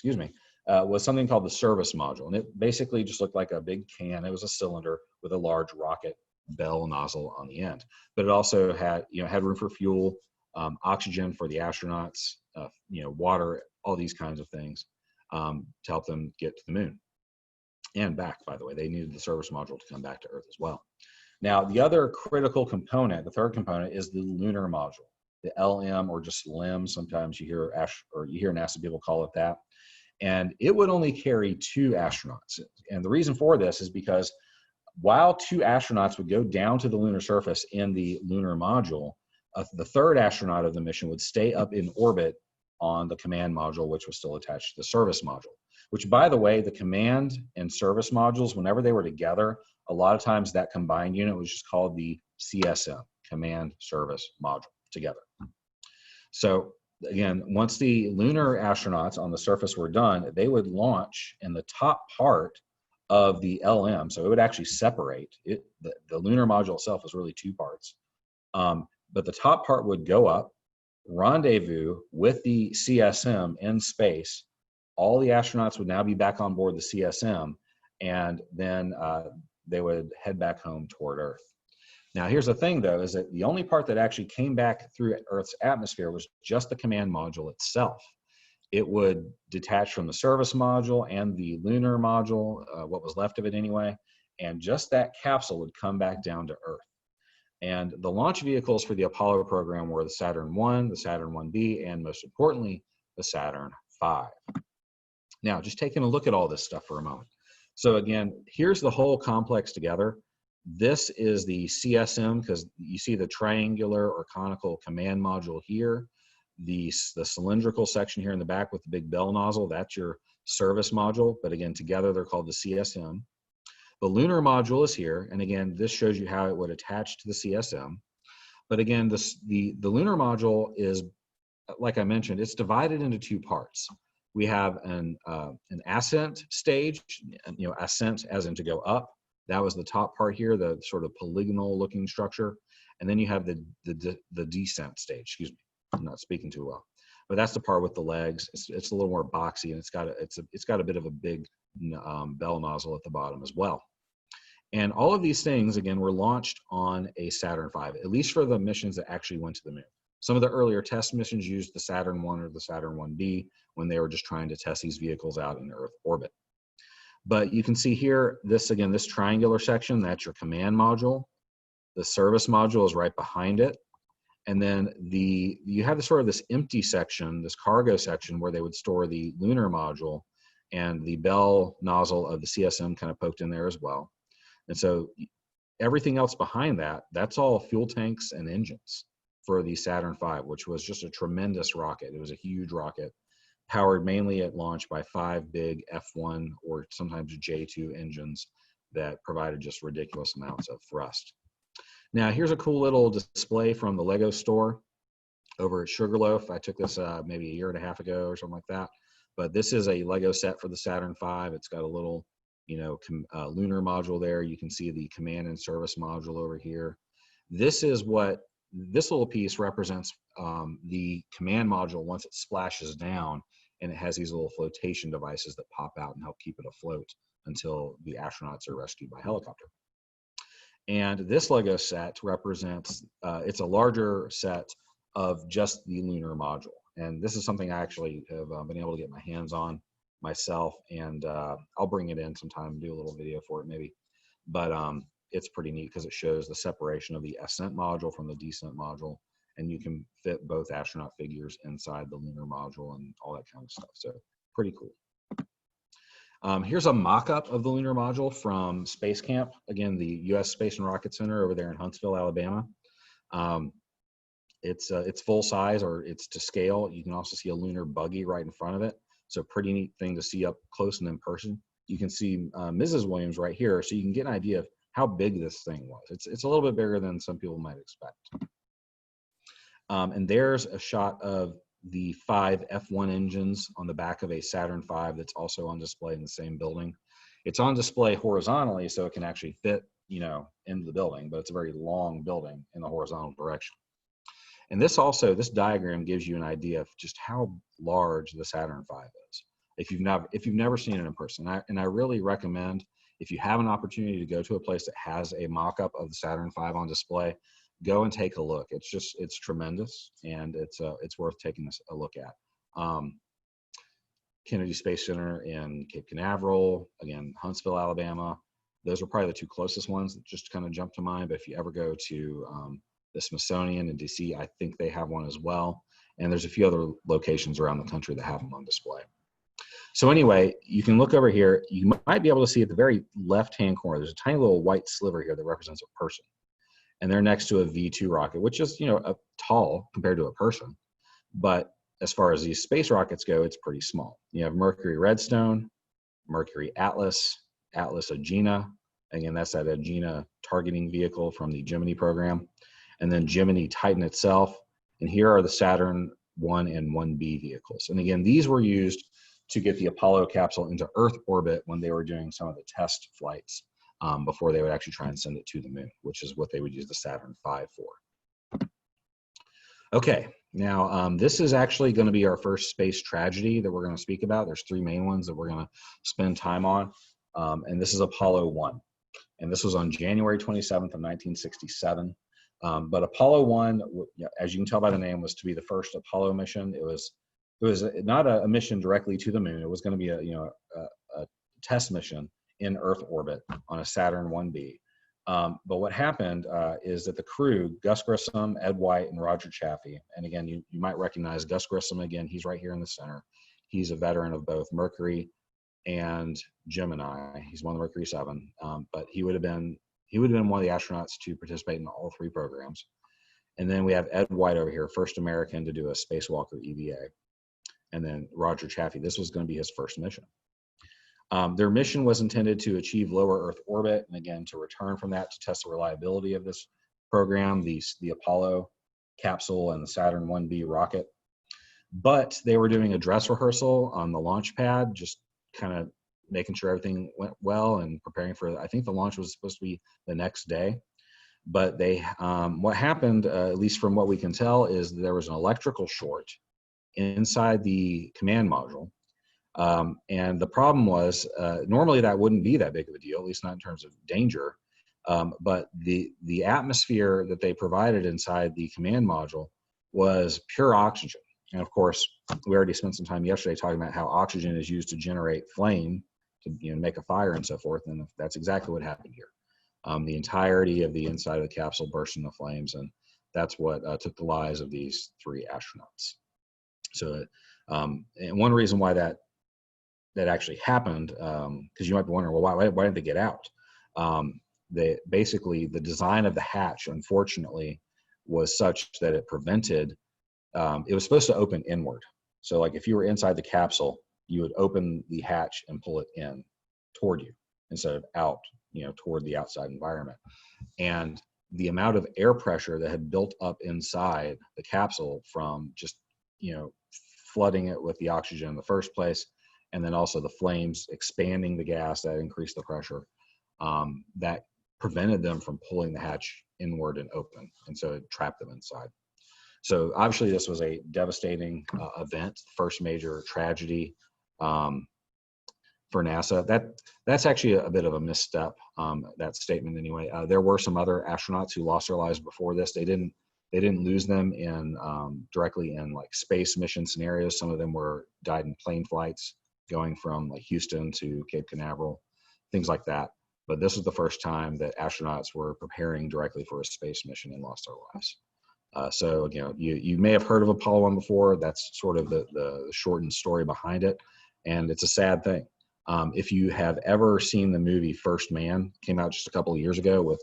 was something called the service module. And it basically just looked like a big can. It was a cylinder with a large rocket bell nozzle on the end. But it also had, had room for fuel, oxygen for the astronauts, water, all these kinds of things to help them get to the moon and back, by the way. They needed the service module to come back to Earth as well. Now, the other critical component, the third component, is the lunar module, the LM, or just LEM. Sometimes you hear NASA people call it that. And it would only carry 2 astronauts. And the reason for this is because while 2 astronauts would go down to the lunar surface in the lunar module, the 3rd astronaut of the mission would stay up in orbit on the command module, which was still attached to the service module. Which, by the way, the command and service modules, whenever they were together, a lot of times that combined unit was just called the CSM, Command Service Module, together. So again, once the lunar astronauts on the surface were done, they would launch in the top part of the LM. So it would actually separate it. The lunar module itself is really 2 parts. But the top part would go up, rendezvous with the CSM in space. All the astronauts would now be back on board the CSM, and then they would head back home toward Earth. Now, here's the thing, though, is that the only part that actually came back through Earth's atmosphere was just the command module itself. It would detach from the service module and the lunar module, what was left of it anyway, and just that capsule would come back down to Earth. And the launch vehicles for the Apollo program were the Saturn I, the Saturn 1B, and most importantly, the Saturn V. Now, just taking a look at all this stuff for a moment. So again, here's the whole complex together. This is the CSM, because you see the triangular or conical command module here. The cylindrical section here in the back with the big bell nozzle, that's your service module. But again, together they're called the CSM. The lunar module is here. And again, this shows you how it would attach to the CSM. But again, the lunar module is, like I mentioned, it's divided into two parts. We have an ascent stage, ascent as in to go up. That was the top part here, the sort of polygonal looking structure. And then you have the descent stage, excuse me, I'm not speaking too well. But that's the part with the legs. It's a little more boxy, and it's got a bit of a big bell nozzle at the bottom as well. And all of these things, again, were launched on a Saturn V, at least for the missions that actually went to the moon. Some of the earlier test missions used the Saturn I or the Saturn 1B when they were just trying to test these vehicles out in Earth orbit. But you can see here, this triangular section, that's your command module. The service module is right behind it. And then you have this empty section, this cargo section, where they would store the lunar module, and the bell nozzle of the CSM kind of poked in there as well. And so everything else behind that, that's all fuel tanks and engines for the Saturn V, which was just a tremendous rocket. It was a huge rocket, powered mainly at launch by 5 big F1 or sometimes J2 engines that provided just ridiculous amounts of thrust. Now, here's a cool little display from the Lego store over at Sugarloaf. I took this maybe a year and a half ago or something like that. But this is a Lego set for the Saturn V. It's got a little, lunar module there. You can see the command and service module over here. This little piece represents the command module once it splashes down, and it has these little flotation devices that pop out and help keep it afloat until the astronauts are rescued by helicopter. And this Lego set represents, it's a larger set of just the lunar module. And this is something I actually have been able to get my hands on myself, and I'll bring it in sometime and do a little video for it maybe. But it's pretty neat because it shows the separation of the ascent module from the descent module, and you can fit both astronaut figures inside the lunar module and all that kind of stuff. So pretty cool. Here's a mock-up of the lunar module from Space Camp, again, the U.S. Space and Rocket Center over there in Huntsville, Alabama. It's full size, or it's to scale. You can also see a lunar buggy right in front of it. So pretty neat thing to see up close and in person. You can see Mrs. Williams right here, so you can get an idea of how big this thing was. It's a little bit bigger than some people might expect. And there's a shot of the 5 F1 engines on the back of a Saturn V that's also on display in the same building. It's on display horizontally, so it can actually fit, into the building, but it's a very long building in the horizontal direction. And this diagram gives you an idea of just how large the Saturn V is. If you've never seen it in person, and I really recommend, if you have an opportunity to go to a place that has a mock-up of the Saturn V on display, go and take a look. It's tremendous, and it's worth taking a look at. Kennedy Space Center in Cape Canaveral, again, Huntsville, Alabama. Those are probably the two closest ones that just kind of jump to mind. But if you ever go to the Smithsonian in DC, I think they have one as well. And there's a few other locations around the country that have them on display. So anyway, you can look over here. You might be able to see at the very left-hand corner, there's a tiny little white sliver here that represents a person. And they're next to a V2 rocket, which is, tall compared to a person. But as far as these space rockets go, it's pretty small. You have MERCURY-REDSTONE, MERCURY-ATLAS, ATLAS-AGENA. Again, that's that AGENA targeting vehicle from the GEMINI program. And then GEMINI Titan itself. And here are the Saturn I and 1B vehicles. And again, these were used to get the Apollo capsule into Earth orbit when they were doing some of the test flights before they would actually try and send it to the moon, which is what they would use the Saturn V for. Okay, now this is actually going to be our first space tragedy that we're going to speak about. There's 3 main ones that we're going to spend time on. And this is Apollo 1. And this was on January 27th of 1967. But Apollo 1, as you can tell by the name, was to be the first Apollo mission. It was not a mission directly to the moon. It was going to be a test mission in Earth orbit on a Saturn 1B. But what happened is that the crew, Gus Grissom, Ed White, and Roger Chaffee, and again, you might recognize Gus Grissom again. He's right here in the center. He's a veteran of both Mercury and Gemini. He's won the Mercury 7, but he would have been one of the astronauts to participate in all 3 programs. And then we have Ed White over here, first American to do a spacewalker EVA. And then Roger Chaffee, this was going to be his first mission. Their mission was intended to achieve lower Earth orbit, and again, to return from that to test the reliability of this program, the Apollo capsule and the Saturn 1B rocket. But they were doing a dress rehearsal on the launch pad, just kind of making sure everything went well and preparing for, I think the launch was supposed to be the next day. But they, what happened, at least from what we can tell, is there was an electrical short inside the command module. And the problem was, normally that wouldn't be that big of a deal, at least not in terms of danger. But the atmosphere that they provided inside the command module was pure oxygen. And of course, we already spent some time yesterday talking about how oxygen is used to generate flame, to make a fire and so forth. And that's exactly what happened here. The entirety of the inside of the capsule burst into flames, and that's what took the lives of these 3 astronauts. So, and one reason why that actually happened, because you might be wondering, well, why didn't they get out? Basically, the design of the hatch, unfortunately, was such that it prevented, it was supposed to open inward. So like if you were inside the capsule, you would open the hatch and pull it in toward you instead of out, toward the outside environment. And the amount of air pressure that had built up inside the capsule from just, flooding it with the oxygen in the first place, and then also the flames expanding the gas that increased the pressure, that prevented them from pulling the hatch inward and open, and so it trapped them inside. So obviously this was a devastating event, first major tragedy for NASA. That's actually a bit of a misstep, that statement anyway. There were some other astronauts who lost their lives before this. They didn't lose them in directly in like space mission scenarios. Some of them died in plane flights going from like Houston to Cape Canaveral, things like that. But this was the first time that astronauts were preparing directly for a space mission and lost their lives. So again, you may have heard of Apollo 1 before. That's sort of the shortened story behind it, and it's a sad thing. If you have ever seen the movie First Man, came out just a couple of years ago with,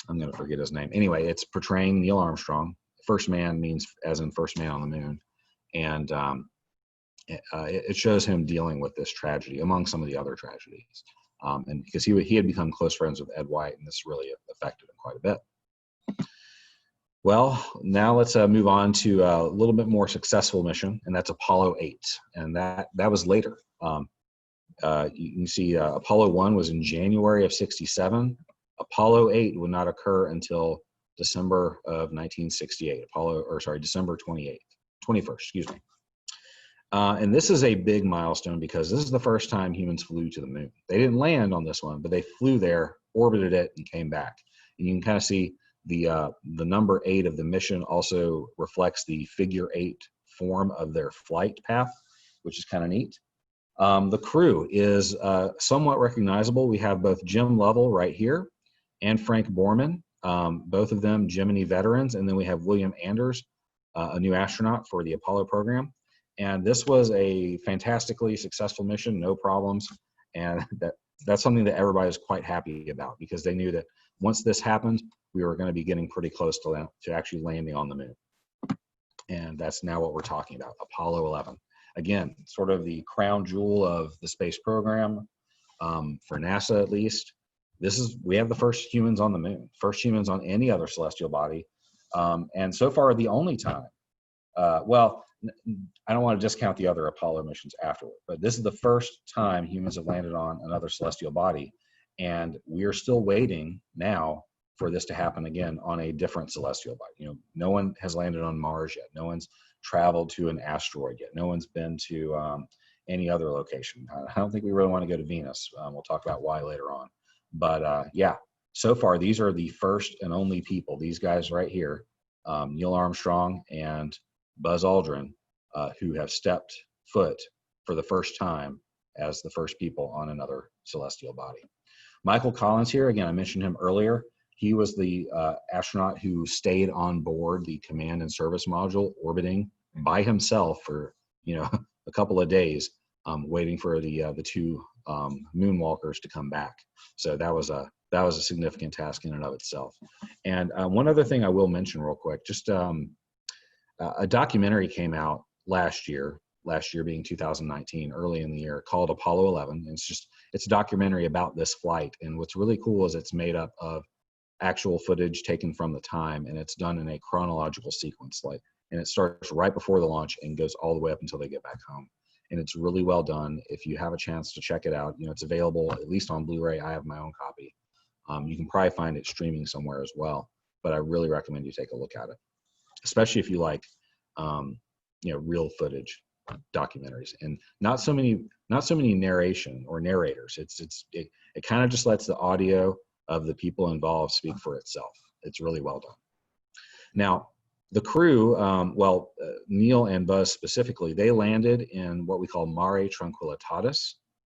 I'm going to forget his name. Anyway, it's portraying Neil Armstrong. First Man means as in first man on the moon. And it shows him dealing with this tragedy among some of the other tragedies. And because he had become close friends with Ed White, and this really affected him quite a bit. Well, now let's move on to a little bit more successful mission, and that's Apollo 8. And that was later. You can see Apollo 1 was in January of '67. Apollo 8 would not occur until December of 1968. December 21st, excuse me. And this is a big milestone because this is the first time humans flew to the moon. They didn't land on this one, but they flew there, orbited it, and came back. And you can kind of see the number 8 of the mission also reflects the figure 8 form of their flight path, which is kind of neat. The crew is somewhat recognizable. We have both Jim Lovell right here and Frank Borman, both of them Gemini veterans. And then we have William Anders, a new astronaut for the Apollo program. And this was a fantastically successful mission, no problems. And that's something that everybody is quite happy about, because they knew that once this happened, we were going to be getting pretty close to actually landing on the moon. And that's now what we're talking about, Apollo 11. Again, sort of the crown jewel of the space program, for NASA at least. We have the first humans on the moon, first humans on any other celestial body. And so far, the only time, well, I don't want to discount the other Apollo missions afterward, but this is the first time humans have landed on another celestial body. And we are still waiting now for this to happen again on a different celestial body. No one has landed on Mars yet. No one's traveled to an asteroid yet. No one's been to any other location. I don't think we really want to go to Venus. We'll talk about why later on. But yeah, so far, these are the first and only people, these guys right here, Neil Armstrong and Buzz Aldrin, who have stepped foot for the first time as the first people on another celestial body. Michael Collins here, again, I mentioned him earlier. He was the astronaut who stayed on board the command and service module, orbiting by himself for you know, a couple of days waiting for the two moonwalkers to come back. So that was a significant task in and of itself. And one other thing I will mention real quick, just a documentary came out last year being 2019, early in the year, called Apollo 11. It's a documentary about this flight. And what's really cool is it's made up of actual footage taken from the time, and it's done in a chronological sequence, and it starts right before the launch and goes all the way up until they get back home. And it's really well done. If you have a chance to check it out, you know, it's available at least on Blu-ray. I have my own copy. You can probably find it streaming somewhere as well, but I really recommend you take a look at it, especially if you like, you know, real footage documentaries, and not so many narration or narrators. It kind of just lets the audio of the people involved speak for itself. It's really well done. Now, the crew, Neil and Buzz specifically, they landed in what we call Mare Tranquillitatis,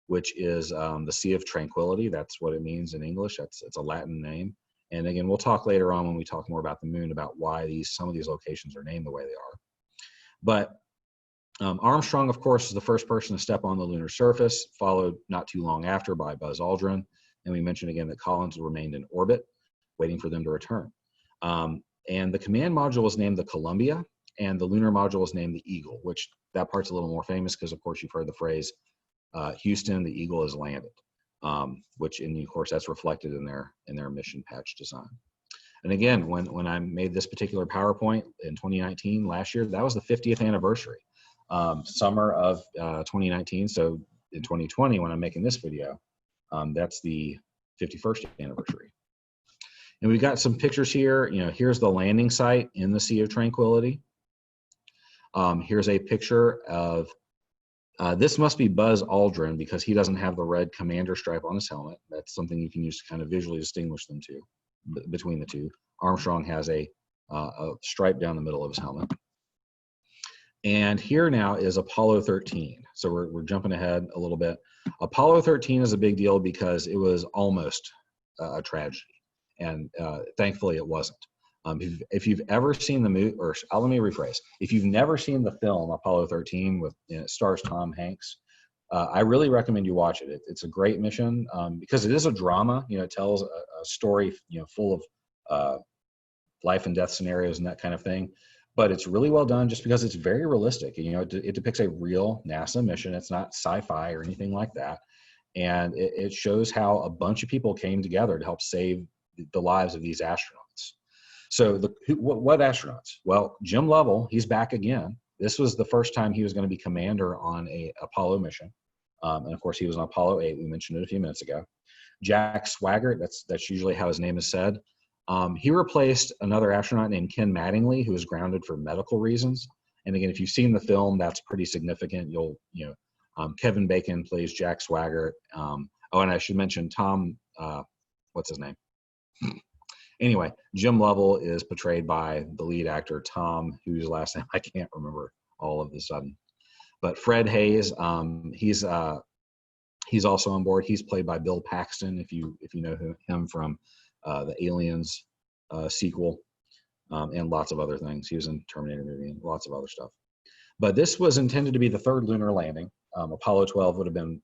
which is the Sea of Tranquility. That's what it means in English. It's a Latin name. And again, we'll talk later on when we talk more about the moon about why some of these locations are named the way they are. But Armstrong, of course, is the first person to step on the lunar surface, followed not too long after by Buzz Aldrin. And we mentioned again that Collins remained in orbit, waiting for them to return. And the command module was named the Columbia, and the lunar module was named the Eagle, which that part's a little more famous because, of course, you've heard the phrase, Houston, the Eagle has landed, which, of course, that's reflected in their mission patch design. And again, when I made this particular PowerPoint in 2019, last year, that was the 50th anniversary, summer of 2019. So in 2020, when I'm making this video, that's the 51st anniversary. And we've got some pictures here. You know, here's the landing site in the Sea of Tranquility. Here's a picture of, this must be Buzz Aldrin because he doesn't have the red commander stripe on his helmet. That's something you can use to kind of visually distinguish them between the two. Armstrong has a stripe down the middle of his helmet. And here now is Apollo 13. So we're jumping ahead a little bit. Apollo 13 is a big deal because it was almost a tragedy. And thankfully it wasn't. If you've ever seen the movie, or let me rephrase, if you've never seen the film Apollo 13 it stars Tom Hanks, I really recommend you watch it. It's a great mission because it is a drama. You know, it tells a story, you know, full of life and death scenarios and that kind of thing. But it's really well done just because it's very realistic. You know, it depicts a real NASA mission. It's not sci-fi or anything like that. And it shows how a bunch of people came together to help save the lives of these astronauts. So what astronauts? Well, Jim Lovell, he's back again. This was the first time he was going to be commander on a Apollo mission. And of course, he was on Apollo 8. We mentioned it a few minutes ago. Jack Swigert, that's usually how his name is said. He replaced another astronaut named Ken Mattingly, who was grounded for medical reasons. And again, if you've seen the film, that's pretty significant. Kevin Bacon plays Jack Swigert. And I should mention Tom, what's his name? Anyway, Jim Lovell is portrayed by the lead actor, Tom, whose last name I can't remember all of a sudden. But Fred Hayes, he's also on board. He's played by Bill Paxton, if you know him from the Aliens sequel, and lots of other things. He was in Terminator movie and lots of other stuff. But this was intended to be the third lunar landing. Apollo 12 would have been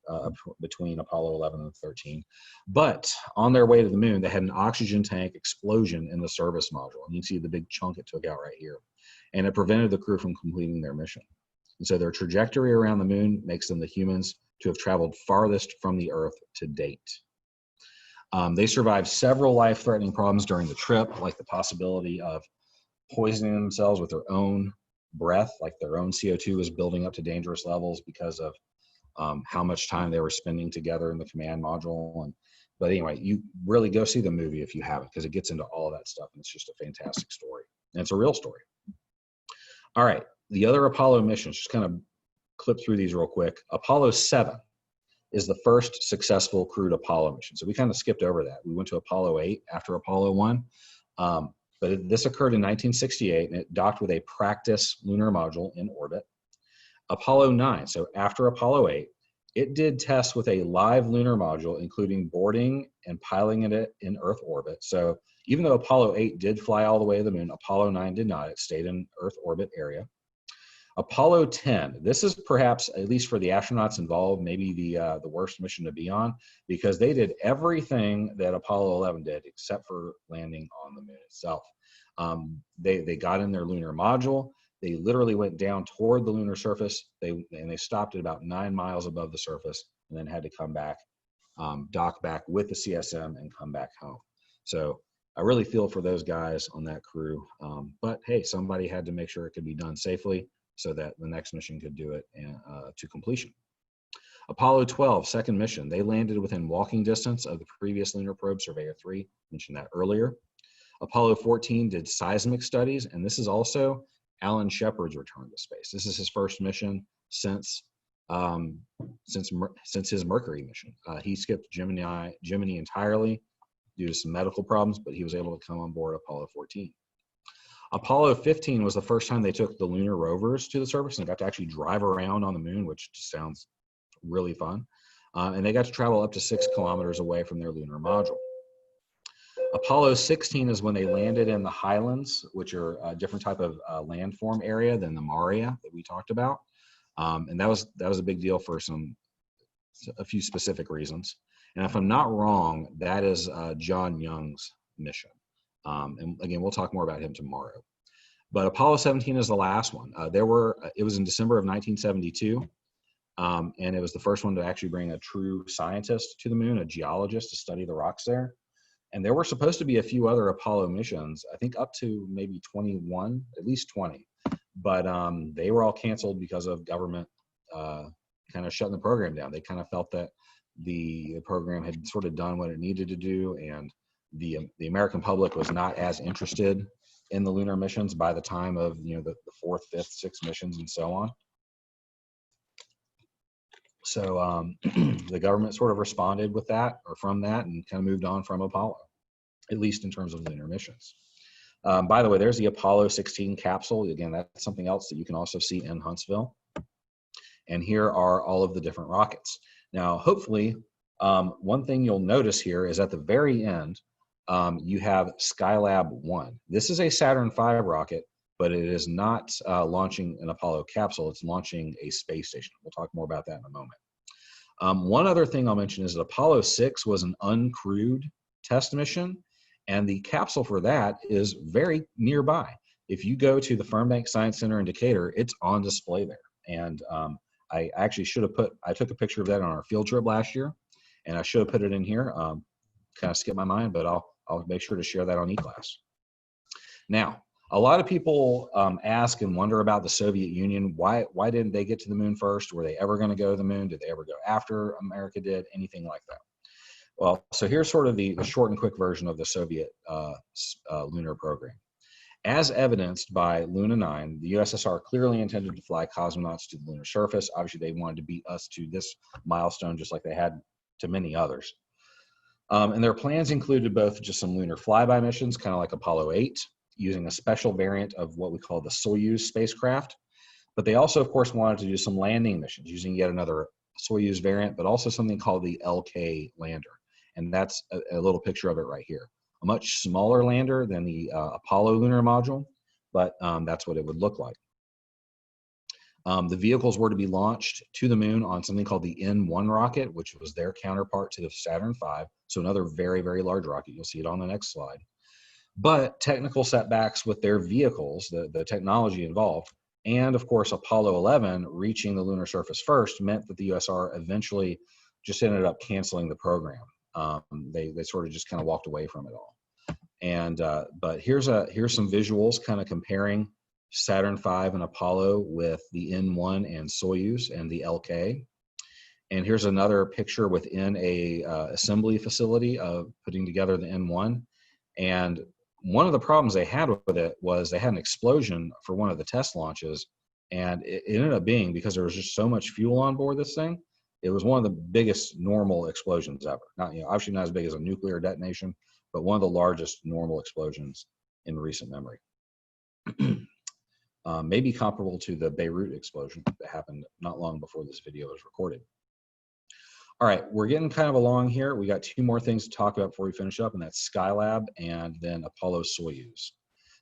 between Apollo 11 and 13. But on their way to the moon, they had an oxygen tank explosion in the service module. And you can see the big chunk it took out right here. And it prevented the crew from completing their mission. And so their trajectory around the moon makes them the humans to have traveled farthest from the Earth to date. They survived several life-threatening problems during the trip, like the possibility of poisoning themselves with their own breath, like their own CO2 was building up to dangerous levels because of how much time they were spending together in the command module. But anyway, you really go see the movie if you haven't, because it gets into all of that stuff, and it's just a fantastic story. And it's a real story. All right, the other Apollo missions, just kind of clip through these real quick. Apollo 7 is the first successful crewed Apollo mission. So we kind of skipped over that. We went to Apollo 8 after Apollo 1. But this occurred in 1968, and it docked with a practice lunar module in orbit. Apollo 9, so after Apollo 8, it did tests with a live lunar module, including boarding and piloting it in Earth orbit. So even though Apollo 8 did fly all the way to the moon, Apollo 9 did not. It stayed in Earth orbit area. Apollo 10, this is perhaps, at least for the astronauts involved, maybe the worst mission to be on, because they did everything that Apollo 11 did except for landing on the moon itself. They got in their lunar module. They literally went down toward the lunar surface. They stopped at about 9 miles above the surface and then had to come back, dock back with the CSM and come back home. So I really feel for those guys on that crew. But hey, somebody had to make sure it could be done safely so that the next mission could do it to completion. Apollo 12, second mission, they landed within walking distance of the previous lunar probe, Surveyor 3, mentioned that earlier. Apollo 14 did seismic studies, and this is also Alan Shepard's return to space. This is his first mission since his Mercury mission. He skipped Gemini entirely due to some medical problems, but he was able to come on board Apollo 14. Apollo 15 was the first time they took the lunar rovers to the surface and got to actually drive around on the moon, which just sounds really fun. And they got to travel up to 6 kilometers away from their lunar module. Apollo 16 is when they landed in the highlands, which are a different type of landform area than the Maria that we talked about. And that was a big deal for a few specific reasons. And if I'm not wrong, that is John Young's mission. And again, we'll talk more about him tomorrow. But Apollo 17 is the last one. It was in December of 1972. And it was the first one to actually bring a true scientist to the moon, a geologist, to study the rocks there. And there were supposed to be a few other Apollo missions, I think up to maybe 21, at least 20. But they were all canceled because of government kind of shutting the program down. They kind of felt that the program had sort of done what it needed to do, and the American public was not as interested in the lunar missions by the time of the 4th, 5th, 6th missions and so on. So the government sort of responded with that, or from that, and kind of moved on from Apollo, at least in terms of lunar missions. By the way, there's the Apollo 16 capsule. Again, that's something else that you can also see in Huntsville. And here are all of the different rockets. Now, hopefully, one thing you'll notice here is at the very end, you have SKYLAB 1. This is a Saturn V rocket, but it is not launching an Apollo capsule. It's launching a space station. We'll talk more about that in a moment. One other thing I'll mention is that Apollo 6 was an uncrewed test mission, and the capsule for that is very nearby. If you go to the Fernbank Science Center in Decatur, it's on display there. And I actually I took a picture of that on our field trip last year, and I should have put it in here. Kind of skipped my mind, but I'll make sure to share that on eClass. Now, a lot of people ask and wonder about the Soviet Union. Why didn't they get to the moon first? Were they ever going to go to the moon? Did they ever go after America did? Anything like that? Well, so here's sort of the short and quick version of the Soviet lunar program. As evidenced by Luna 9, the USSR clearly intended to fly cosmonauts to the lunar surface. Obviously, they wanted to beat us to this milestone, just like they had to many others. And their plans included both just some lunar flyby missions, kind of like Apollo 8, using a special variant of what we call the Soyuz spacecraft. But they also, of course, wanted to do some landing missions using yet another Soyuz variant, but also something called the LK lander. And that's a little picture of it right here. A much smaller lander than the Apollo lunar module, but that's what it would look like. The vehicles were to be launched to the moon on something called the N1 rocket, which was their counterpart to the Saturn V. So another very, very large rocket. You'll see it on the next slide. But technical setbacks with their vehicles, the technology involved, and of course Apollo 11 reaching the lunar surface first meant that the USSR eventually just ended up canceling the program. They sort of just kind of walked away from it all. And but here's some visuals kind of comparing Saturn V and Apollo with the N1 and Soyuz and the LK. And here's another picture within a assembly facility of putting together the N1. And one of the problems they had with it was they had an explosion for one of the test launches, and it ended up being, because there was just so much fuel on board this thing, it was one of the biggest normal explosions ever. Not, obviously not as big as a nuclear detonation, but one of the largest normal explosions in recent memory. Maybe comparable to the Beirut explosion that happened not long before this video was recorded. All right, we're getting kind of along here. We got 2 more things to talk about before we finish up, and that's SKYLAB and then Apollo Soyuz.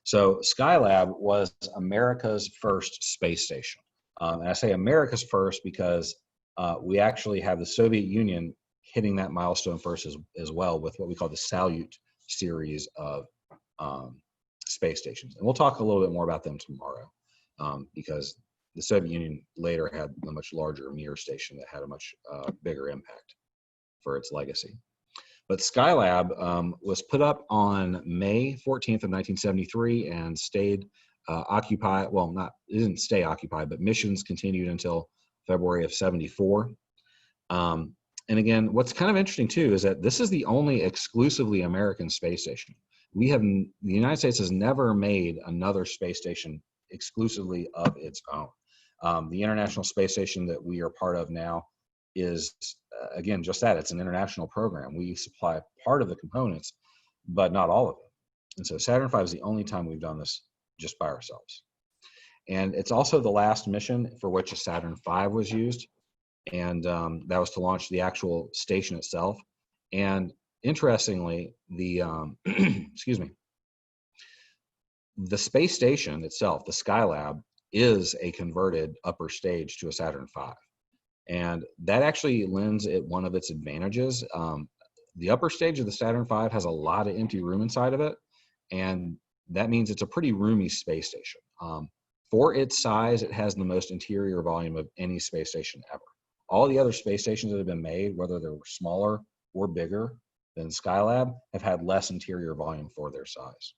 So SKYLAB was America's first space station. And I say America's first because we actually have the Soviet Union hitting that milestone first as well with what we call the Salyut series of space stations. And we'll talk a little bit more about them tomorrow because the Soviet Union later had a much larger Mir station that had a much bigger impact for its legacy. But SKYLAB was put up on May 14th of 1973 and stayed occupied. Well, it didn't stay occupied, but missions continued until February of 74. And again, what's kind of interesting too is that this is the only exclusively American space station. The United States has never made another space station exclusively of its own. The International Space Station that we are part of now is, again, just that. It's an international program. We supply part of the components, but not all of it. And so Saturn V is the only time we've done this just by ourselves. And it's also the last mission for which a Saturn V was used. And that was to launch the actual station itself. And interestingly, the excuse me, the space station itself, the SKYLAB, is a converted upper stage to a Saturn V. And that actually lends it one of its advantages. The upper stage of the Saturn V has a lot of empty room inside of it. And that means it's a pretty roomy space station. For its size, it has the most interior volume of any space station ever. All the other space stations that have been made, whether they were smaller or bigger than SKYLAB, have had less interior volume for their size.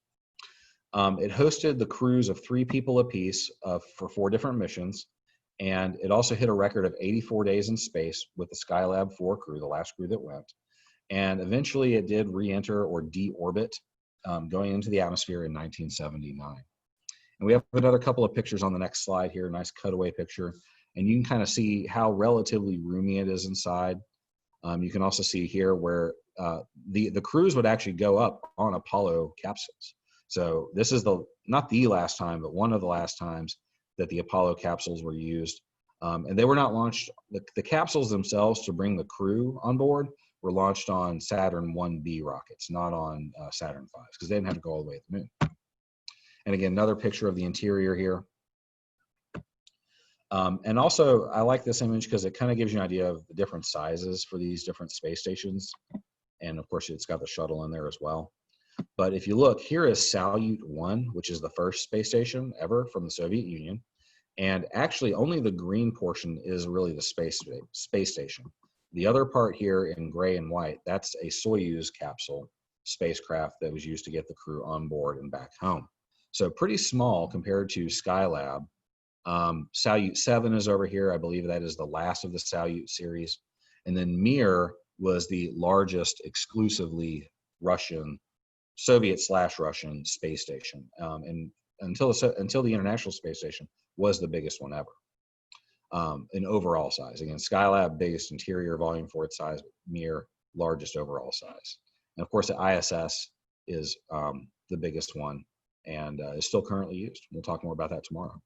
It hosted the crews of 3 people apiece for 4 different missions, and it also hit a record of 84 days in space with the SKYLAB 4 crew, the last crew that went. And eventually it did re-enter or deorbit, going into the atmosphere in 1979. And we have another couple of pictures on the next slide here, a nice cutaway picture. And you can kind of see how relatively roomy it is inside. You can also see here where the crews would actually go up on Apollo capsules. So this is not the last time, but one of the last times that the Apollo capsules were used. And they were not launched, the capsules themselves to bring the crew on board were launched on Saturn 1B rockets, not on Saturn V's, because they didn't have to go all the way to the moon. And again, another picture of the interior here. And also, I like this image because it kind of gives you an idea of the different sizes for these different space stations. And of course, it's got the shuttle in there as well. But if you look, here is Salyut 1, which is the first space station ever from the Soviet Union. And actually, only the green portion is really the space station. The other part here in gray and white, that's a Soyuz capsule spacecraft that was used to get the crew on board and back home. So pretty small compared to SKYLAB. Salyut 7 is over here. I believe that is the last of the Salyut series. And then Mir was the largest exclusively Russian, Soviet/Russian space station. And until the International Space Station was the biggest one ever in overall size. Again, SKYLAB, biggest interior volume for its size, Mir, largest overall size. And of course, the ISS is the biggest one and is still currently used. We'll talk more about that tomorrow.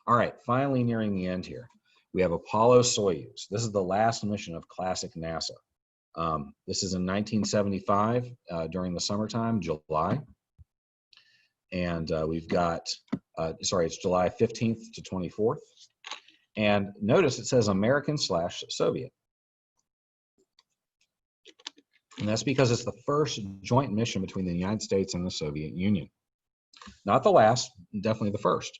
All right, finally nearing the end here. We have Apollo-Soyuz. This is the last mission of classic NASA. This is in 1975 during the summertime, July. And we've got, it's July 15th to 24th. And notice it says American/Soviet. And that's because it's the first joint mission between the United States and the Soviet Union. Not the last, definitely the first.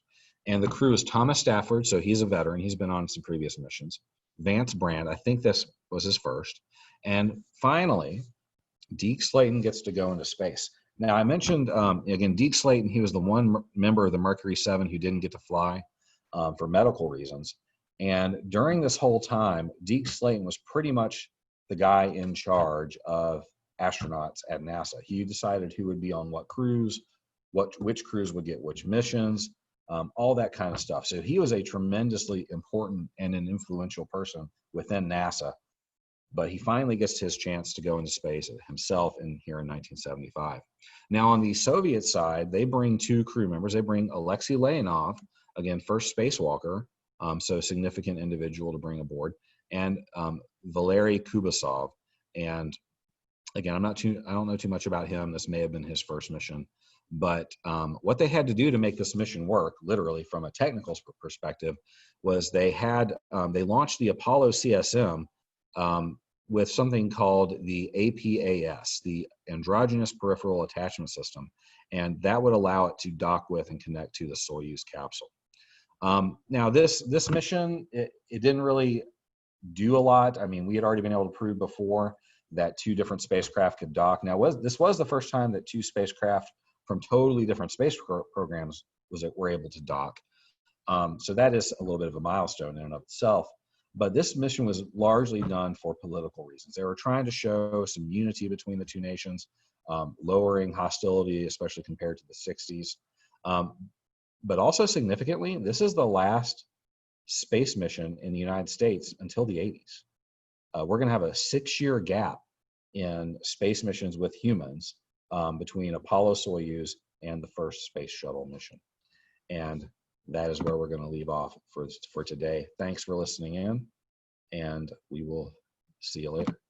And the crew is Thomas Stafford, so he's a veteran. He's been on some previous missions. Vance Brand, I think this was his first. And finally, Deke Slayton gets to go into space. Now, I mentioned, again, Deke Slayton, he was the one member of the Mercury 7 who didn't get to fly for medical reasons. And during this whole time, Deke Slayton was pretty much the guy in charge of astronauts at NASA. He decided who would be on what crews, which crews would get which missions, all that kind of stuff. So he was a tremendously important and an influential person within NASA. But he finally gets his chance to go into space himself here in 1975. Now, on the Soviet side, they bring 2 crew members. They bring Alexei Leonov, again, first spacewalker, so significant individual to bring aboard, and Valery Kubasov. And again, I don't know too much about him. This may have been his first mission. But what they had to do to make this mission work, literally from a technical perspective, was they launched the Apollo CSM with something called the APAS, the Androgynous Peripheral Attachment System, and that would allow it to dock with and connect to the Soyuz capsule. Now, this mission, it didn't really do a lot. I mean, we had already been able to prove before that 2 different spacecraft could dock. Now, this was the first time that 2 spacecraft from totally different space programs were able to dock. So that is a little bit of a milestone in and of itself. But this mission was largely done for political reasons. They were trying to show some unity between the 2 nations, lowering hostility, especially compared to the 60s. But also significantly, this is the last space mission in the United States until the 80s. We're going to have a 6-year gap in space missions with humans between Apollo Soyuz and the first space shuttle mission. And that is where we're going to leave off for today. Thanks for listening in, and we will see you later.